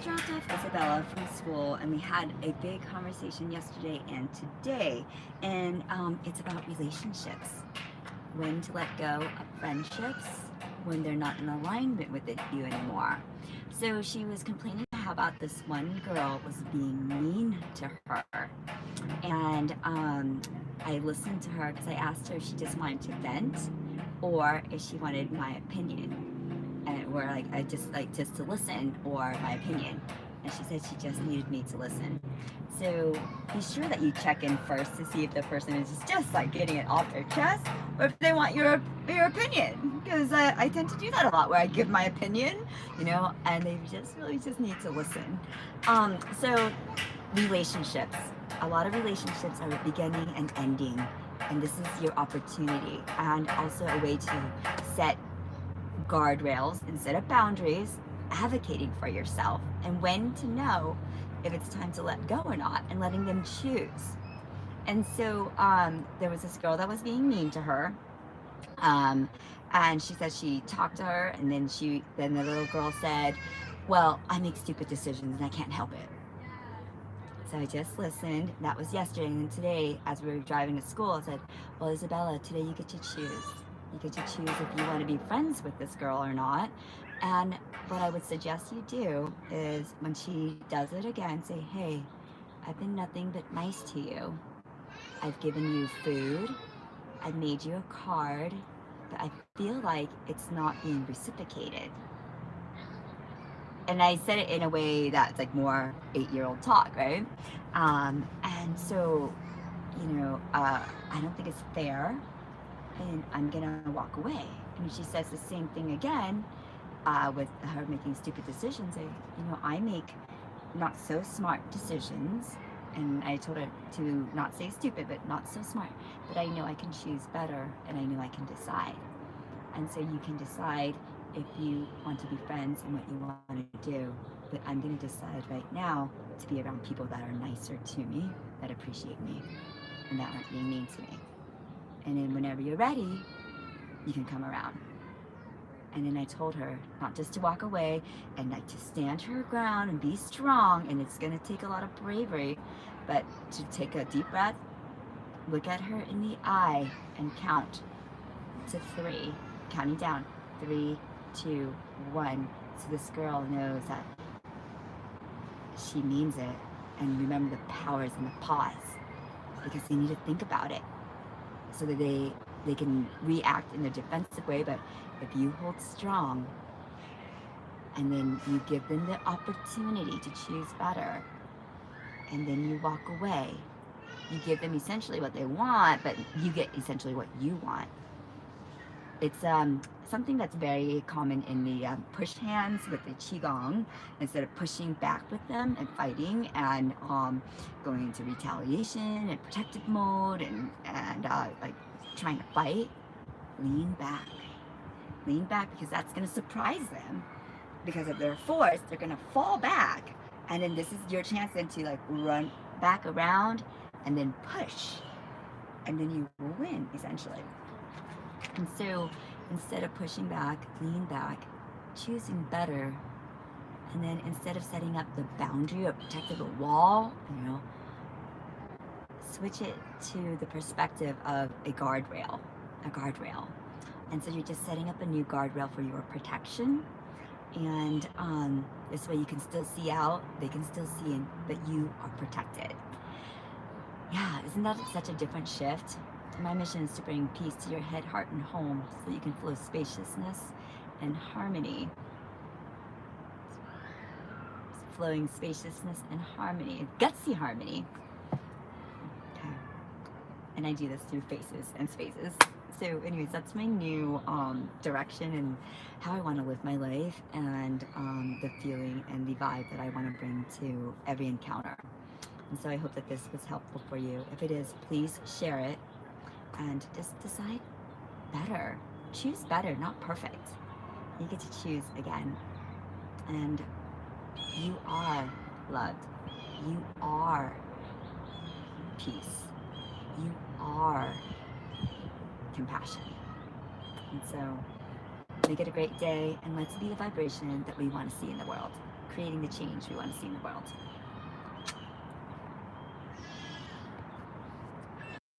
dropped off Isabella from school, and we had a big conversation yesterday and today, and it's about relationships. When to let go of friendships when they're not in alignment with you anymore. So she was complaining how about this one girl was being mean to her, and I listened to her because I asked her if she just wanted to vent or if she wanted my opinion, and or like I just to listen or my opinion. And she said she just needed me to listen. So be sure that you check in first to see if the person is just like getting it off their chest, or if they want your opinion. Because I tend to do that a lot, where I give my opinion, you know, and they just really just need to listen. So relationships. A lot of relationships are beginning and ending, and this is your opportunity, and also a way to set guardrails instead of boundaries, advocating for yourself, and when to know if it's time to let go or not, and letting them choose. And so there was this girl that was being mean to her, and she said she talked to her, and then the little girl said, well, I make stupid decisions and I can't help it. So I just listened. That was yesterday. And then today, as we were driving to school, I said, well, Isabella, today you get to choose. You get to choose if you want to be friends with this girl or not. And what I would suggest you do is when she does it again, say, hey, I've been nothing but nice to you. I've given you food. I've made you a card. But I feel like it's not being reciprocated. And I said it in a way that's like more 8-year-old talk, right? And so, I don't think it's fair, and I'm gonna walk away. And she says the same thing again, with her making stupid decisions. I make not so smart decisions, and I told her to not say stupid, but not so smart. But I know I can choose better, and I know I can decide. And so you can decide if you want to be friends and what you want to do. But I'm going to decide right now to be around people that are nicer to me, that appreciate me, and that aren't being mean to me. And then whenever you're ready, you can come around. And then I told her not just to walk away, and like to stand her ground and be strong, and it's going to take a lot of bravery, but to take a deep breath, look at her in the eye, and count to 3, counting down, 3, 2, 1, so this girl knows that she means it. And remember, the power is in the pause, because they need to think about it so that they can react in a defensive way. But if you hold strong, and then you give them the opportunity to choose better, and then you walk away, you give them essentially what they want, but you get essentially what you want. It's something that's very common in the push hands with the qigong. Instead of pushing back with them and fighting and going into retaliation and protective mode and like trying to fight, lean back. Lean back, because that's going to surprise them. Because if they're forced, they're going to fall back, and then this is your chance then to like run back around and then push, and then you will win essentially. And so instead of pushing back, lean back, choosing better. And then instead of setting up the boundary or protective wall, switch it to the perspective of a guardrail. And so you're just setting up a new guardrail for your protection. And this way you can still see out, they can still see in, but you are protected. Yeah, isn't that such a different shift? My mission is to bring peace to your head, heart, and home, so you can flow spaciousness and harmony. Flowing spaciousness and harmony, gutsy harmony. Okay. And I do this through faces and spaces. So anyways, that's my new direction and how I want to live my life, and the feeling and the vibe that I want to bring to every encounter. And so I hope that this was helpful for you. If it is, please share it. And just decide better. Choose better, not perfect. You get to choose again. And you are loved. You are peace. You are compassion. And so make it a great day, and let's be the vibration that we want to see in the world. creating the change we want to see in the world.